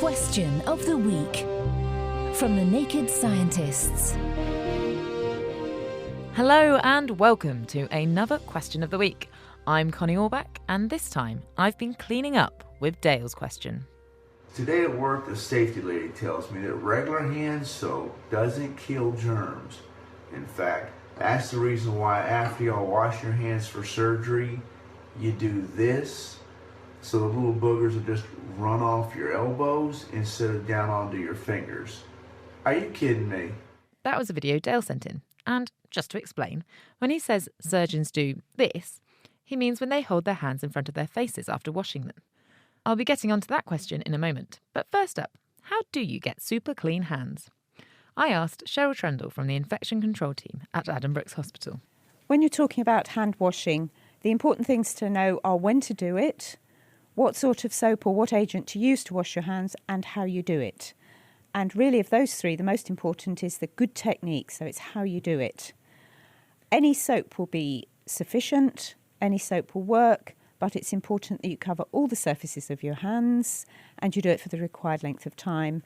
Question of the Week from the Naked Scientists. Hello and welcome to another Question of the Week. I'm Connie Orbach, and this time I've been cleaning up with Dale's question. Today at work, the safety lady tells me that regular hand soap doesn't kill germs. In fact, that's the reason why after y'all wash your hands for surgery, you do this, so the little boogers will just run off your elbows instead of down onto your fingers. Are you kidding me? That was a video Dale sent in. And just to explain, when he says surgeons do this, he means when they hold their hands in front of their faces after washing them. I'll be getting onto that question in a moment. But first up, how do you get super clean hands? I asked Cheryl Trendle from the infection control team at Addenbrooke's Hospital. When you're talking about hand washing, the important things to know are when to do it, what sort of soap or what agent to use to wash your hands, and how you do it. And really, of those three, the most important is the good technique, so it's how you do it. Any soap will be sufficient, any soap will work, but it's important that you cover all the surfaces of your hands and you do it for the required length of time,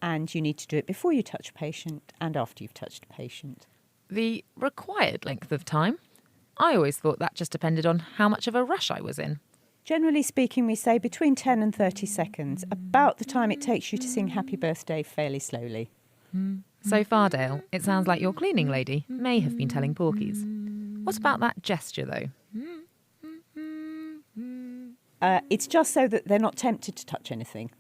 and you need to do it before you touch a patient and after you've touched a patient. The required length of time? I always thought that just depended on how much of a rush I was in. Generally speaking, we say between 10 and 30 seconds, about the time it takes you to sing Happy Birthday fairly slowly. So far, Dale, it sounds like your cleaning lady may have been telling porkies. What about that gesture, though? It's just so that they're not tempted to touch anything.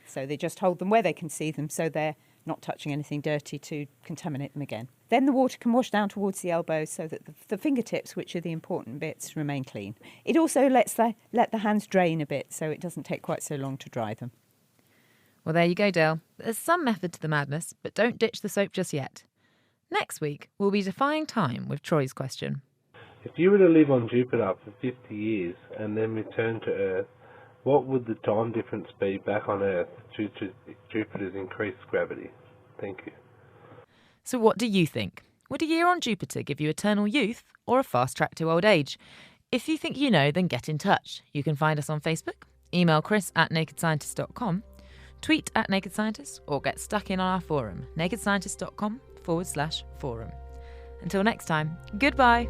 So they just hold them where they can see them, so they're not touching anything dirty to contaminate them again. Then the water can wash down towards the elbows so that the fingertips, which are the important bits, remain clean. It also let the hands drain a bit, so it doesn't take quite so long to dry them. Well, there you go, Dale. There's some method to the madness, but don't ditch the soap just yet. Next week, we'll be defying time with Troy's question. If you were to live on Jupiter for 50 years and then return to Earth, what would the time difference be back on Earth due to Jupiter's increased gravity? Thank you. So what do you think? Would a year on Jupiter give you eternal youth or a fast track to old age? If you think you know, then get in touch. You can find us on Facebook, email chris@nakedscientist.com, tweet @nakedscientist, or get stuck in on our forum, nakedscientist.com/forum. Until next time, goodbye.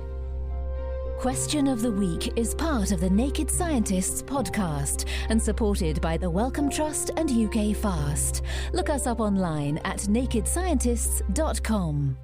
Question of the Week is part of the Naked Scientists podcast and supported by the Wellcome Trust and UK Fast. Look us up online at nakedscientists.com.